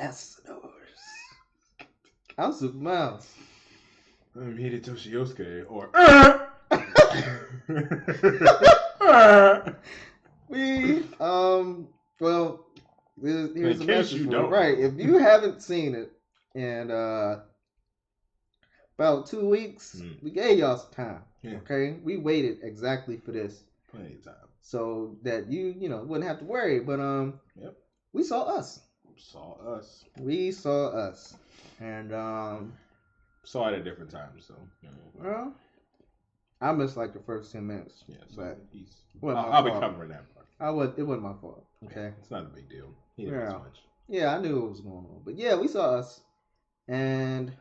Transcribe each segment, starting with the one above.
ambassadors. I'm Super Mouse. I'm Hidetoshi Yosuke, or well, here's in a case message you for don't it. Right, know. if you haven't seen it, and about 2 weeks, we gave y'all some time. Yeah. Okay, we waited exactly for this, Plenty of time. so that you wouldn't have to worry. But Yep. we saw us. We saw us, and saw it at different times. So well, I missed like the first 10 minutes. Yeah, so but I'll be covering that part. It wasn't my fault. Okay, yeah, it's not a big deal. He didn't miss much. Yeah, I knew what was going on, but yeah, we saw us, and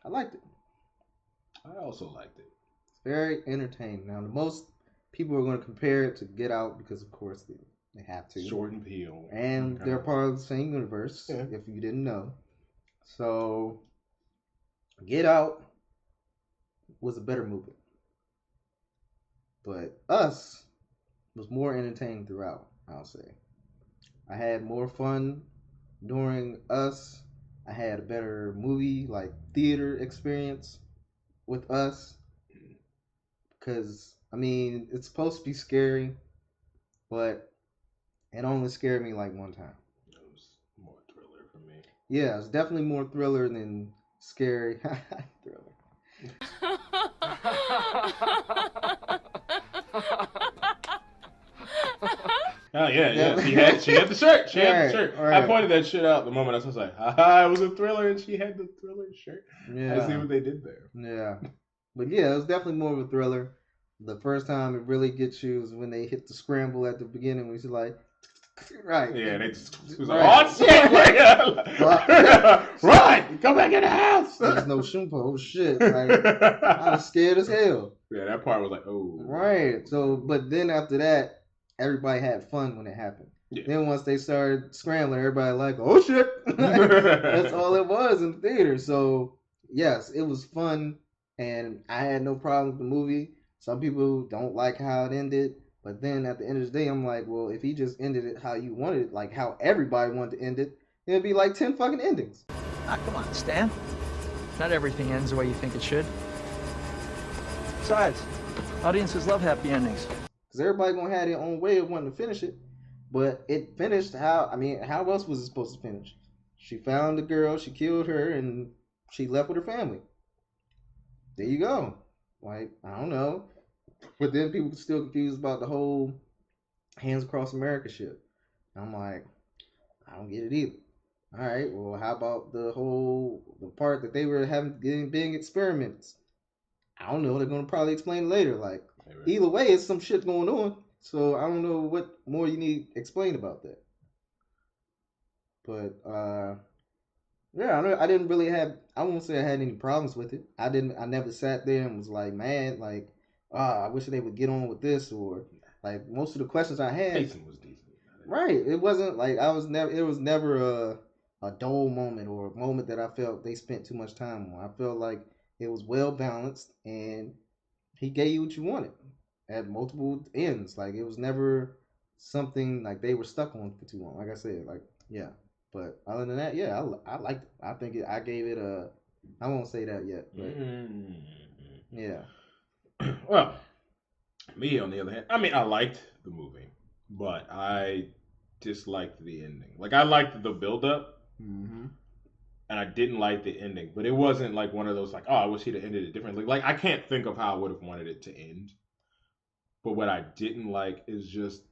I liked it. I also liked it. It's very entertaining. Now, the most people are going to compare it to Get Out because, of course, they have to. Jordan Peele. And they're part of the same universe, if you didn't know. So, Get Out was a better movie. But Us was more entertaining throughout, I'll say. I had more fun during Us. I had a better movie, like theater experience with Us. Because, I mean, it's supposed to be scary, but it only scared me like one time. It was more thriller for me. Yeah, it's definitely more thriller than scary. Thriller. Oh yeah. She had the shirt. She had the shirt. Right. I pointed that shit out the moment I was like, it was a thriller, and she had the thriller shirt. Yeah. I see what they did there. Yeah, but yeah, it was definitely more of a thriller. The first time it really gets you is when they hit the scramble at the beginning, when she's like, right. Yeah, they just was like, oh shit! Run! Go back in the house! There's no Shumpo. Oh shit! Like, I was scared as hell. Yeah, that part was like, oh. Right. So, but then after that, everybody had fun when it happened. Yeah. Then once they started scrambling, everybody like, oh shit! That's all it was in the theater. So yes, it was fun, and I had no problem with the movie. Some people don't like how it ended. But then at the end of the day, I'm like, well, if he just ended it how you wanted it, like how everybody wanted to end it, it'd be like 10 fucking endings. Ah, come on, Stan. Not everything ends the way you think it should. Besides, audiences love happy endings. Because everybody gonna have their own way of wanting to finish it. But it finished how else was it supposed to finish? She found the girl, she killed her, and she left with her family. There you go. Like, I don't know. But then people are still confused about the whole Hands Across America shit. I'm like, I don't get it either. All right, well, how about the part that they were being experiments? I don't know. They're gonna probably explain later. Like, either way, it's some shit going on. So I don't know what more you need explained about that. But yeah, I didn't really have. I won't say I had any problems with it. I never sat there and was like, man, like. I wish they would get on with this, or like most of the questions I had. Pacing was decent. Right. It wasn't like it was never a dull moment or a moment that I felt they spent too much time on. I felt like it was well balanced and he gave you what you wanted at multiple ends. Like it was never something like they were stuck on for too long. Like I said, like, yeah. But other than that, yeah, I liked it. I think I gave it I won't say that yet, but yeah. Well, me on the other hand, I mean, I liked the movie, but I disliked the ending. Like, I liked the build-up, and I didn't like the ending. But it wasn't like one of those like, oh, I wish he'd have ended it differently. Like, I can't think of how I would have wanted it to end. But what I didn't like is just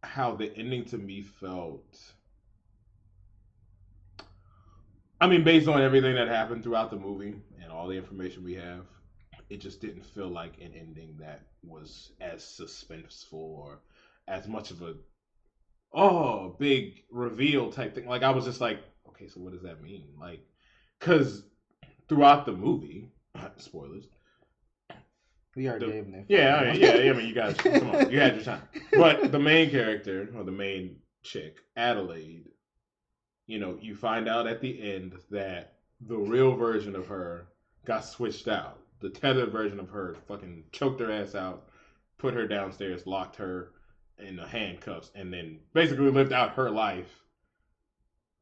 how the ending to me felt. I mean, based on everything that happened throughout the movie and all the information we have, it just didn't feel like an ending that was as suspenseful or as much of a big reveal type thing. Like I was just like, okay, so what does that mean? Like, because throughout the movie, spoilers. We already gave them. Yeah. I mean, you guys, come on, you had your time. But the main character or the main chick, Adelaide, you find out at the end that the real version of her got switched out. The tethered version of her fucking choked her ass out, put her downstairs, locked her in the handcuffs, and then basically lived out her life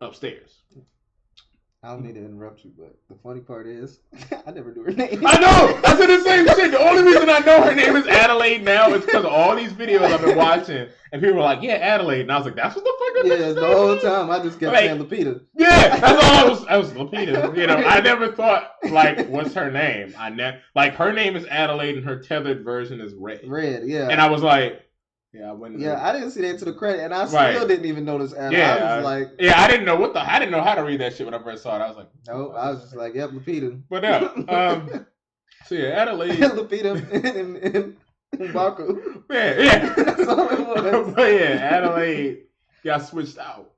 upstairs. I don't mean to interrupt you, but the funny part is, I never knew her name. I know! I said the same shit. The only reason I know her name is Adelaide now is because of all these videos I've been watching. And people were like, yeah, Adelaide. And I was like, that's what the fuck Yeah, the whole time I just kept saying Lupita. Yeah, that's all I was Lupita. You know, I never thought, like, what's her name? Like, her name is Adelaide and her tethered version is Red. Red, yeah. And I was like, I didn't see that to the credit, and I still didn't even notice Adelaide. Yeah, I was like, I didn't know I didn't know how to read that shit when I first saw it. I was like, nope. I was just like, yep, Lupita. But yeah, so yeah, Adelaide, Lupita, and Baku. Yeah, that's all it was. But yeah, Adelaide got switched out,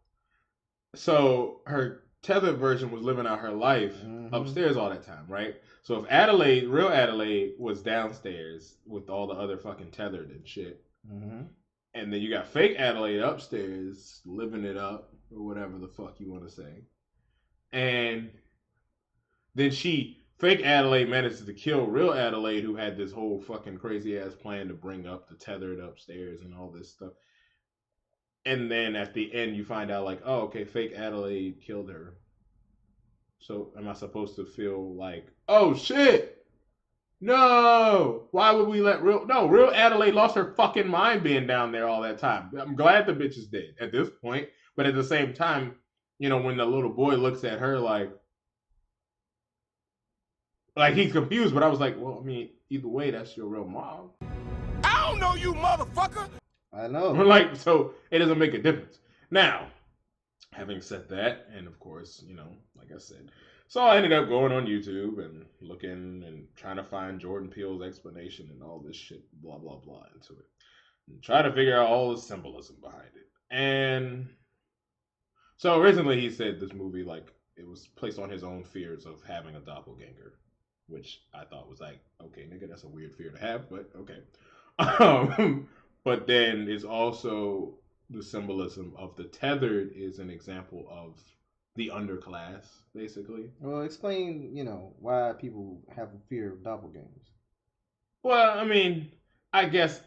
so her tethered version was living out her life upstairs all that time, right? So if Adelaide, real Adelaide, was downstairs with all the other fucking tethered and shit. And then you got fake Adelaide upstairs living it up or whatever the fuck you want to say. And then fake Adelaide manages to kill real Adelaide, who had this whole fucking crazy ass plan to bring up the tethered upstairs and all this stuff. And then at the end you find out like, oh, okay, fake Adelaide killed her. So am I supposed to feel like, oh shit? No! Why would we let real Adelaide lost her fucking mind being down there all that time. I'm glad the bitch is dead at this point. But at the same time, you know, when the little boy looks at her like he's confused, but I was like, well, I mean, either way, that's your real mom. I don't know you, motherfucker! I know. Like, so it doesn't make a difference. Now, having said that, and of course, you know, like I said, so I ended up going on YouTube and looking and trying to find Jordan Peele's explanation and all this shit, blah, blah, blah, into it. And try to figure out all the symbolism behind it. And so originally he said this movie, like, it was placed on his own fears of having a doppelganger, which I thought was like, okay, nigga, that's a weird fear to have, but okay. But then it's also the symbolism of the tethered is an example of the underclass, basically. Well, explain, you know, why people have a fear of doppelgangers. Well, I mean, I guess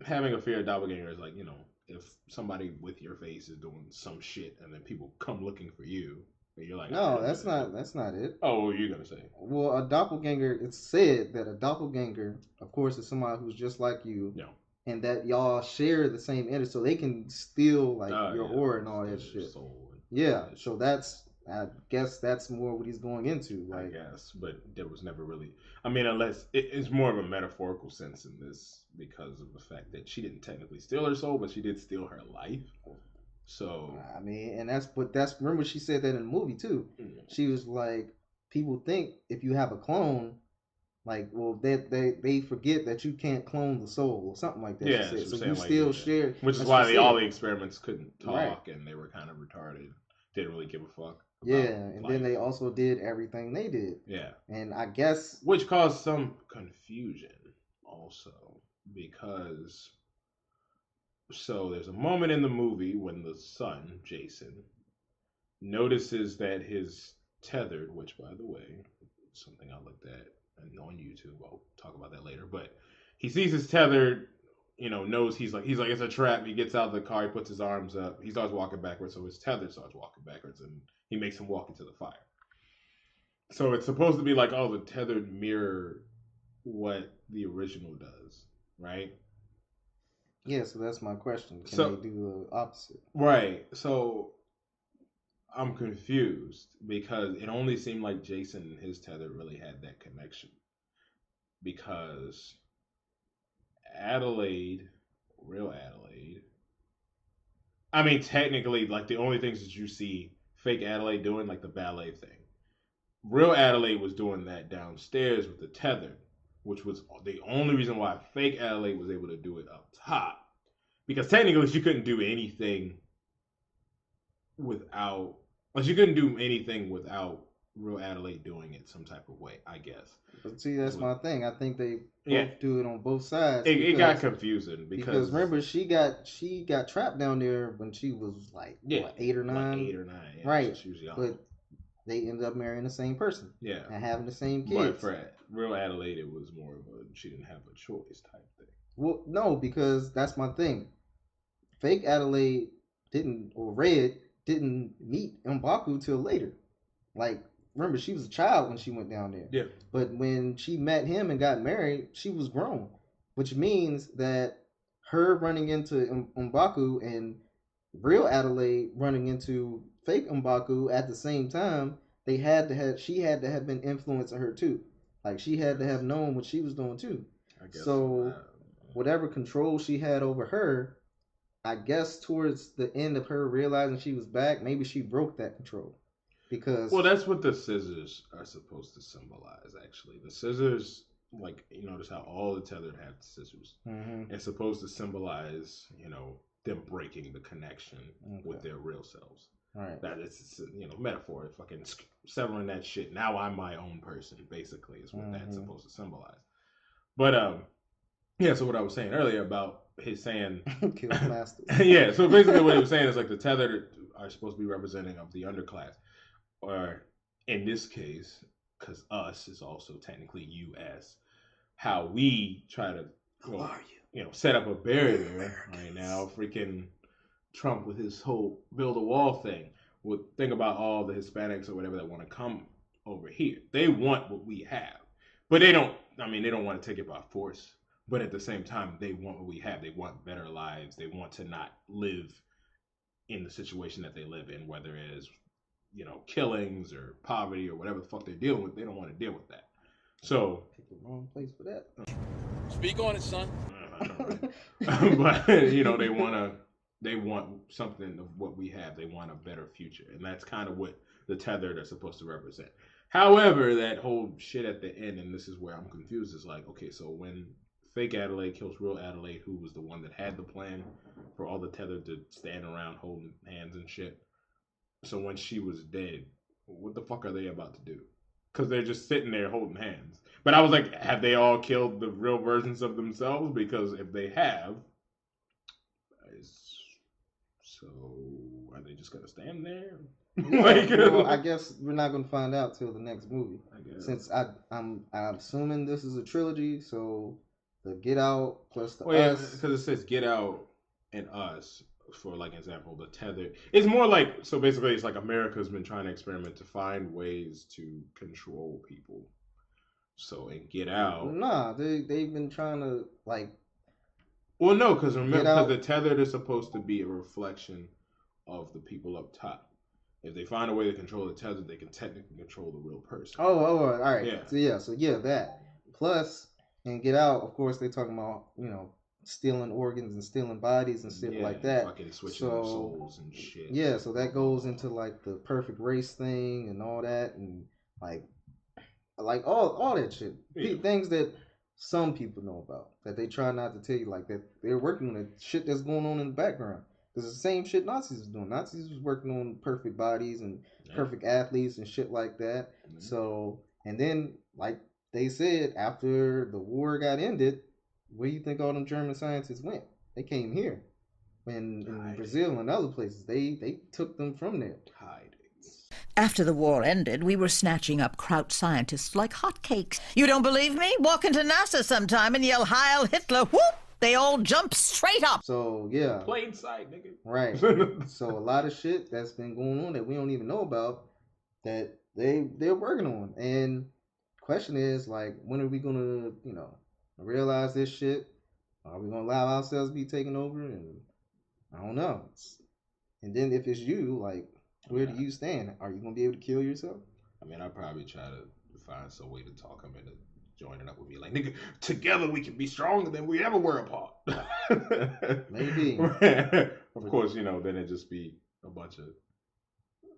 having a fear of doppelganger is like, you know, if somebody with your face is doing some shit and then people come looking for you, and you're like, no, that's not it. Oh, what were you gonna say? Well, a doppelganger, it's said that a doppelganger, of course, is somebody who's just like you. No. And that y'all share the same energy, so they can steal like your aura and all that shit. Yeah, so I guess that's more what he's going into. Like, I guess, but there was never really. I mean, unless it's more of a metaphorical sense in this because of the fact that she didn't technically steal her soul, but she did steal her life. So I mean, and that's remember she said that in the movie too. She was like, people think if you have a clone. Like, well, they forget that you can't clone the soul or something like that. Yeah, so you like, still share. Which is why all the experiments couldn't talk and they were kind of retarded. Didn't really give a fuck. Yeah, and then they also did everything they did. Yeah. And I guess... Which caused some confusion also because... So there's a moment in the movie when the son, Jason, notices that his tethered, which by the way, something I looked at on YouTube. I'll talk about that later. But he sees his tethered, you know, knows he's like it's a trap. He gets out of the car, he puts his arms up, he starts walking backwards, so his tethered starts walking backwards, and he makes him walk into the fire. So it's supposed to be like, oh, the tethered mirror what the original does, right? Yeah, so that's my question. Can they do the opposite? Right. So I'm confused because it only seemed like Jason and his tether really had that connection. Because Adelaide, real Adelaide, I mean, technically, like the only things that you see fake Adelaide doing, like the ballet thing. Real Adelaide was doing that downstairs with the tether, which was the only reason why fake Adelaide was able to do it up top. Because technically, she couldn't do anything without... Like, she couldn't do anything without real Adelaide doing it some type of way, I guess. But see, that's my thing. I think they both do it on both sides. It got confusing because remember, she got trapped down there when she was like what, 8 or 9? Like 8 or 9, yeah, right? She was young. But they ended up marrying the same person, and having the same kids. But for real Adelaide, it was more of a she didn't have a choice type thing. Well, no, because that's my thing. Fake Adelaide didn't, or Red didn't meet M'Baku till later. Like, remember, she was a child when she went down there. Yeah. But when she met him and got married, she was grown, which means that her running into M'Baku and real Adelaide running into fake M'Baku at the same time, she had to have been influencing her too. Like, she had to have known what she was doing too. I guess so. Whatever control she had over her, I guess towards the end of her realizing she was back, maybe she broke that control. Because that's what the scissors are supposed to symbolize. Actually, the scissors, like, you notice how all the tethered have the scissors. Mm-hmm. It's supposed to symbolize, them breaking the connection with their real selves. Right. That it's metaphor. Fucking severing that shit. Now I'm my own person. Basically, is what that's supposed to symbolize. But yeah. So what I was saying earlier about his saying, kill the masters. Yeah. So basically, what he was saying is like the tethered are supposed to be representing of the underclass. Or in this case, because us is also technically U.S., how we try to set up a barrier right now. Freaking Trump with his whole build a wall thing. Would think about all the Hispanics or whatever that want to come over here. They want what we have, but they don't. I mean, they don't want to take it by force. But at the same time, they want what we have. They want better lives. They want to not live in the situation that they live in, whether it is killings or poverty or whatever the fuck they're dealing with. They don't want to deal with that. So pick the wrong place for that. Speak on it, son. But they want something of what we have. They want a better future, and that's kind of what the tethered are supposed to represent. However, that whole shit at the end, and this is where I'm confused, is like, okay, so when fake Adelaide kills real Adelaide, who was the one that had the plan for all the tethered to stand around holding hands and shit. So when she was dead, what the fuck are they about to do? Because they're just sitting there holding hands. But I was like, have they all killed the real versions of themselves? Because if they have, so are they just gonna stand there? I guess we're not gonna find out till the next movie. I guess. Since I'm assuming this is a trilogy, so the Get Out plus the Us. Because it says Get Out and Us. For like example, the tethered. It's more like, so basically it's like America's been trying to experiment to find ways to control people. So in Get Out, nah, they've been trying to like. Well, no, because remember, the tethered is supposed to be a reflection of the people up top. If they find a way to control the tethered, they can technically control the real person. Oh, all right. Yeah. So that. Plus, in Get Out, of course, they're talking about stealing organs and stealing bodies and shit like that. Fucking switching their souls and shit. Yeah, so that goes into like the perfect race thing and all that, and like all that shit. Yeah. Things that some people know about that they try not to tell you, like that they're working on the shit that's going on in the background. Because the same shit Nazis was doing. Nazis was working on perfect bodies and perfect athletes and shit like that. Mm-hmm. So, and then like they said, after the war got ended, where do you think all them German scientists went? They came here. In Brazil and other places. They took them from there. After the war ended, we were snatching up Kraut scientists like hotcakes. You don't believe me? Walk into NASA sometime and yell Heil Hitler. Whoop! They all jump straight up. So, yeah. Plain sight, nigga. Right. So, a lot of shit that's been going on that we don't even know about that they're working on. And the question is, like, when are we going to, realize this shit? Are we going to allow ourselves to be taken over? And I don't know. And then if it's you, like, where do you stand? Are you going to be able to kill yourself? I mean, I'd probably try to find some way to talk him into joining up with me. Like, nigga, together we can be stronger than we ever were apart. Maybe. Of course, then it'd just be a bunch of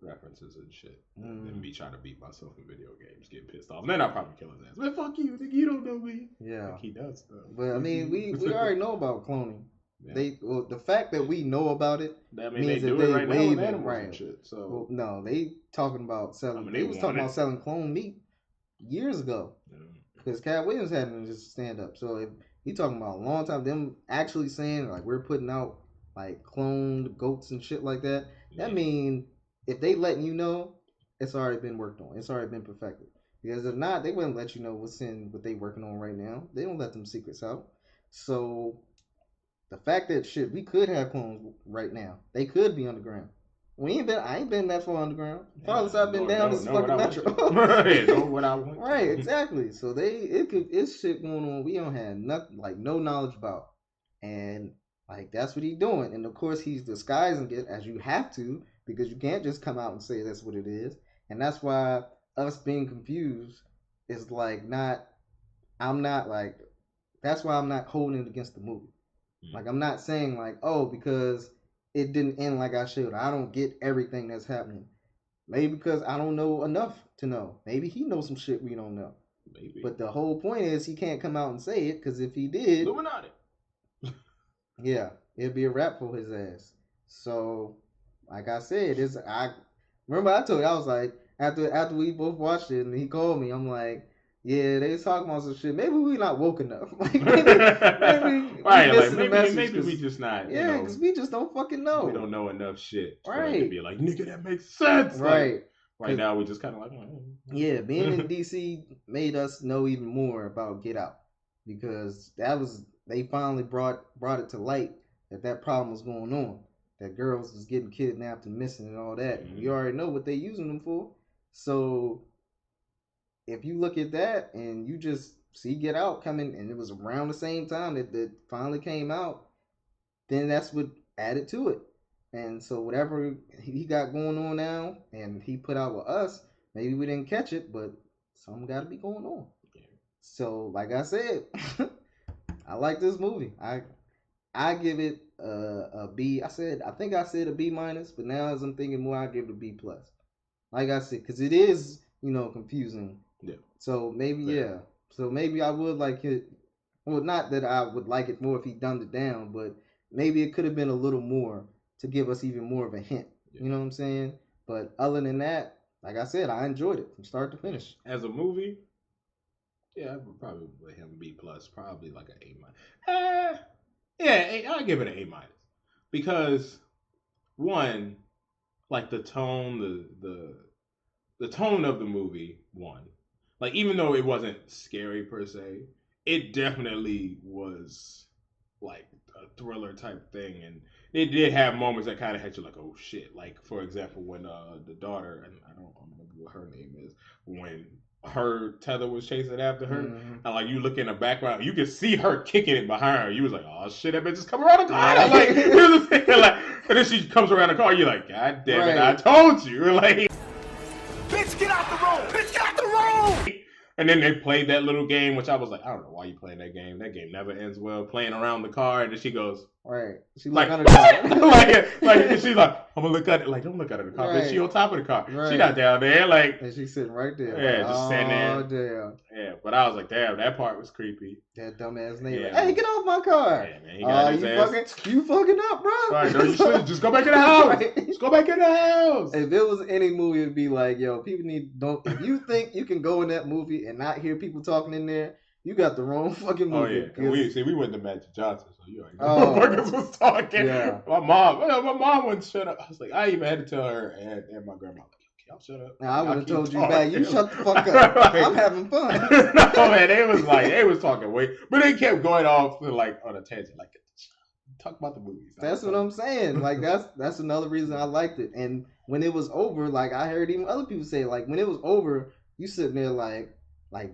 references and shit. And me trying to beat myself in video games, get pissed off. And then I'll probably kill his ass. Man, fuck you, nigga, you don't know me. Yeah. Like he does, though. But, I mean, we already know about cloning. Yeah. The fact that we know about it means that they right wave it, right. Shit, so. Well, no, they talking about selling. They was talking about selling clone meat years ago because Cat Williams had to just stand up. So if he talking about a long time, them actually saying like we're putting out like cloned goats and shit like that. That mean if they letting you know, it's already been worked on. It's already been perfected. Because if not, they wouldn't let you know what they working on right now. They don't let them secrets out. So. The fact that we could have clones right now. They could be underground. I ain't been that far underground. Farthest I've been down is know what fucking I went Metro. to. Yeah, know what I went Right, to. exactly. So it's shit going on we don't have nothing, like no knowledge about. And like that's what he's doing. And of course he's disguising it as you have to, because you can't just come out and say that's what it is. And that's why us being confused is like not I'm not like that's why I'm not holding it against the movie. Like I'm not saying like, oh, because it didn't end like I should. I don't get everything that's happening. Maybe because I don't know enough to know. Maybe he knows some shit we don't know. Maybe. But the whole point is he can't come out and say it, because if he did, Illuminati. yeah, it'd be a wrap for his ass. So, like I said, I remember I told you I was like after we both watched it and he called me, I'm like, yeah, they was talking about some shit. Maybe we not woke enough. Like maybe right, we like missing the message. maybe we just not. Yeah, because we just don't fucking know. We don't know enough shit for right it to be like, nigga, that makes sense. Right. Like, right now we just kind of like, yeah, being in DC made us know even more about Get Out, because they finally brought it to light that problem was going on, that girls was getting kidnapped and missing and all that. Mm-hmm. We already know what they using them for. So if you look at that and you just see Get Out coming, and it was around the same time that finally came out, then that's what added to it. And so whatever he got going on now, and he put out with us, maybe we didn't catch it, but something got to be going on. So, like I said, I like this movie. I give it a B. I think I said a B minus, but now as I'm thinking more, I give it a B plus. Like I said, because it is confusing. Yeah. So maybe So maybe I would like it. Well, not that I would like it more if he dumbed it down, but maybe it could have been a little more to give us even more of a hint. Yeah. You know what I'm saying? But other than that, like I said, I enjoyed it from start to finish. As a movie, yeah, I would probably let him B plus, probably like an A minus. Yeah, I'll give it an A minus, because one, like the tone, the tone of the movie, one, like even though it wasn't scary per se, it definitely was like a thriller type thing, and it did have moments that kind of had you like, oh shit. Like for example, when the daughter, and I don't remember what her name is, when her tether was chasing after her, and like you look in the background, you can see her kicking it behind her. You was like, oh shit, that bitch just come around the car. Like, like, and then she comes around the car. You're like, God damn it, I told you. Like, bitch, get out the road! Bitch, get out the road! And then they played that little game, which I was like, I don't know why you playing that game. That game never ends well. Playing around the car, and then she goes, right. She like, under the like she's like, I'm gonna look at it. Like, don't look at the car. Right. But she on top of the car. Right. She not down there. Like, and she's sitting right there. Yeah, like, just sitting there. Oh damn. Yeah, but I was like, damn, that part was creepy. That dumbass neighbor. Yeah, hey, get off my car. Yeah, man, he got his ass. You fucking up, bro. Right, no, you should just go back in the house. Right. Just go back in the house. If it was any movie, it'd be like, yo, people if you think you can go in that movie and not hear people talking in there, you got the wrong fucking movie. Oh yeah, we went to Magic Johnson, so you already know motherfuckers was talking. Yeah. My mom wouldn't shut up. I was like, I even had to tell her and my grandma, like, y'all shut up. Now, I would have told you back, you shut the fuck up. Like, I'm having fun. No man, they was talking way, but they kept going off like on a tangent, like talk about the movies. That's what I'm saying. Like that's another reason I liked it. And when it was over, like I heard even other people say, like when it was over, you sitting there like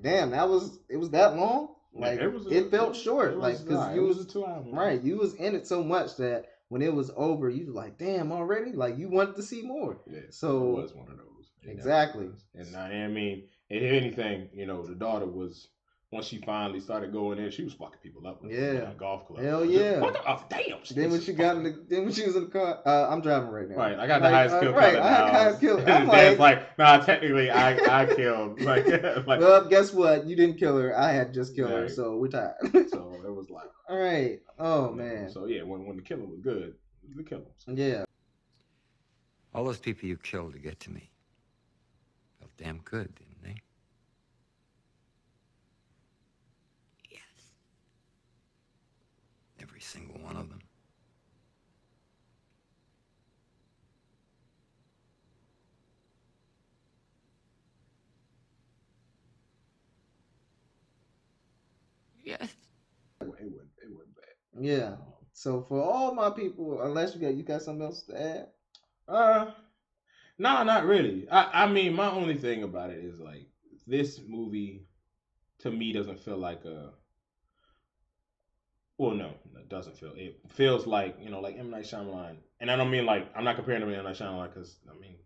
damn, it was that long. Like it felt short. Like because you was 2 hours. Right, you was in it so much that when it was over, you was like, damn, already. Like you wanted to see more. Yeah, so it was one of those. Exactly. And I mean, if anything, the daughter was. Once she finally started going in, she was fucking people up with a golf club. Hell yeah. Damn. Then when she was in the car, I'm driving right now. Right, I got the highest kill. Right, I had the highest kill. I'm like, nah, technically I killed. Like, well, guess what? You didn't kill her. I had just killed her, so we're tired. So it was like, all right. Oh man. So yeah, when the killer was good, the killer was good. Yeah. All those people you killed to get to me felt damn good, didn't they? Every single one of them. Yes. It wasn't bad. Yeah. So for all my people, unless you got something else to add? Nah, not really. I mean, my only thing about it is like this movie to me doesn't feel like a. Well, no, it doesn't feel. It feels like like M Night Shyamalan, and I don't mean like I'm not comparing him to M Night Shyamalan because I mean,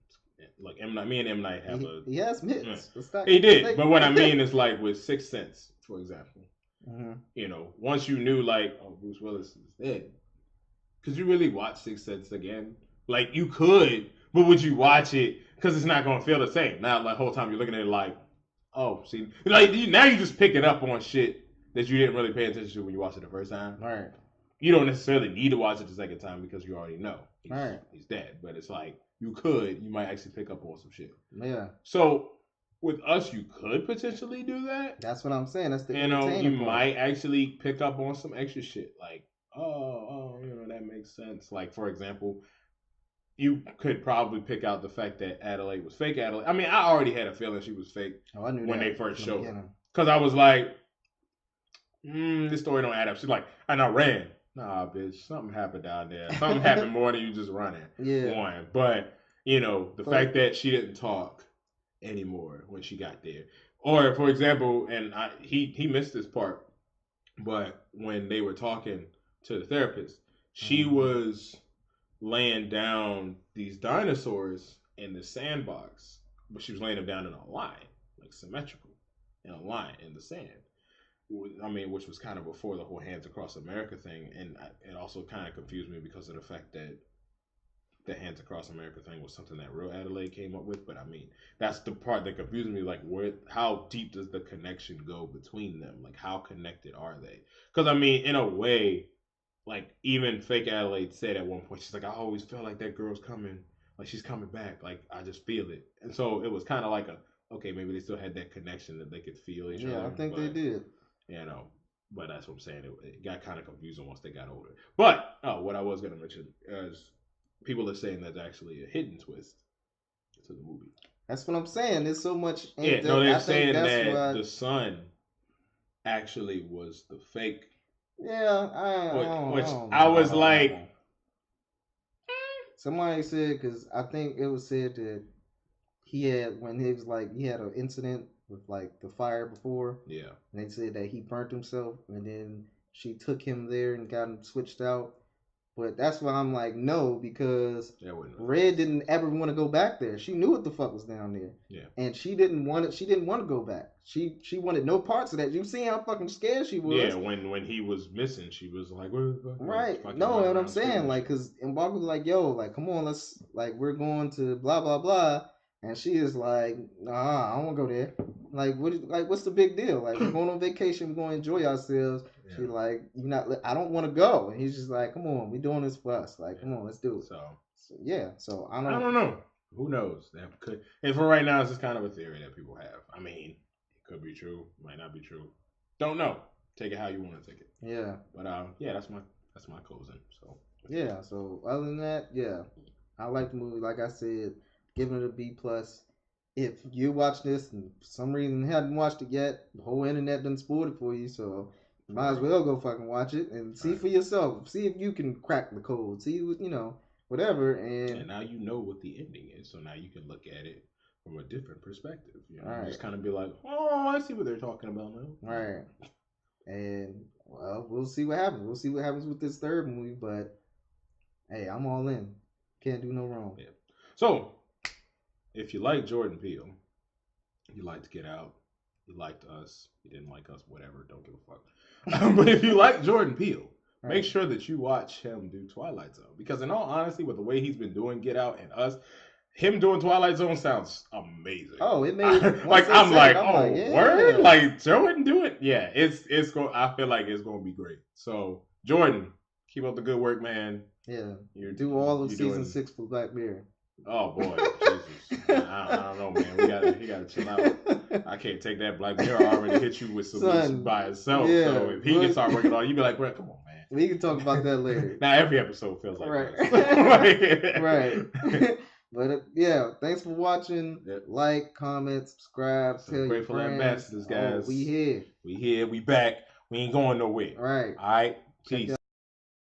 like me and M Night have he has mitts. He did, but what I mean is like with Sixth Sense, for example. Mm-hmm. Once you knew like, oh, Bruce Willis is dead, could you really watch Sixth Sense again? Like you could, but would you watch it? Because it's not going to feel the same. Now, the whole time you're looking at it like, oh, see, like now you just picking up on shit that you didn't really pay attention to when you watched it the first time. Right. You don't necessarily need to watch it the second time because you already know he's dead. But it's like you might actually pick up on some shit. Yeah. So with us, you could potentially do that. That's what I'm saying. That's the you might actually pick up on some extra shit like, oh, that makes sense. Like for example, you could probably pick out the fact that Adelaide was fake Adelaide. I mean, I already had a feeling she was fake I knew when that they first showed her. her. Because I was like, this story don't add up. She's like, and I ran. Nah, bitch, something happened down there. Something happened more than you just running. Yeah. One. But, the fact that she didn't talk anymore when she got there. Or, for example, and he missed this part, but when they were talking to the therapist, she was laying down these dinosaurs in the sandbox, but she was laying them down in a line, like symmetrical, in a line in the sand. I mean, which was kind of before the whole Hands Across America thing, and it also kind of confused me because of the fact that the Hands Across America thing was something that real Adelaide came up with. But I mean, that's the part that confused me. Like, how deep does the connection go between them? Like, how connected are they? Because I mean, in a way, like even fake Adelaide said at one point, she's like, I always feel like that girl's coming, like she's coming back, like I just feel it. And so it was kind of like okay, maybe they still had that connection that they could feel each other. Yeah, I think they did. But that's what I'm saying. It got kind of confusing once they got older. But what I was gonna mention is people are saying that's actually a hidden twist to the movie. That's what I'm saying. There's so much. They're saying that the son actually was the fake. Yeah, I was like, somebody said, because I think it was said that he had an incident with like the fire before. Yeah. And they said that he burnt himself, and then she took him there and got him switched out. But that's why I'm like, no, because Red didn't ever want to go back there. She knew what the fuck was down there. Yeah. And she didn't want it. She didn't want to go back. She wanted no parts of that. You see how fucking scared she was. Yeah, when he was missing, she was like, right. No, what I'm saying, like, because Mbaku was like, yo, like, come on, let's, like, we're going to blah, blah, blah. And she is like, nah, I don't want to go there. Like, what's the big deal? Like, we're going on vacation, we're going to enjoy ourselves. Yeah. She's like, I don't want to go. And he's just like, come on, we're doing this for us. Like, come on, let's do it. So I don't know. Who knows? That could, and for right now, it's just kind of a theory that people have. I mean, it could be true, might not be true. Don't know. Take it how you want to take it. Yeah. But that's my closing. So yeah. So other than that, yeah, I like the movie. Like I said, giving it a B+. If you watch this and for some reason haven't watched it yet, the whole internet done spoiled it for you, so you might as well go fucking watch it and see for yourself. See if you can crack the code. See, whatever. And now you know what the ending is, so now you can look at it from a different perspective. Right. Just kind of be like, oh, I see what they're talking about now. Right. And, well, we'll see what happens. We'll see what happens with this third movie, but, hey, I'm all in. Can't do no wrong. Yeah. So, if you like Jordan Peele, you liked Get Out, you liked Us, you didn't like Us, whatever, don't give a fuck. But if you like Jordan Peele, make sure that you watch him do Twilight Zone. Because in all honesty, with the way he's been doing Get Out and Us, him doing Twilight Zone sounds amazing. Oh, it made I'm like, yeah. Word? Like Jordan do it? Yeah, it's going. I feel like it's going to be great. So Jordan, keep up the good work, man. Yeah, do all of season 6 for Black Mirror. Oh boy, Jesus! I don't know, man. He gotta chill out. I can't take that. Black Mirror already hit you with some by itself. Yeah, so if he can start working on, you be like, bro, come on, man. We can talk about that later. Now every episode feels like right, right. But yeah, thanks for watching. Yep. Like, comment, subscribe. Tell your Grateful friends. Ambassadors, guys. We here. We back. We ain't going nowhere. Right. All right. Peace.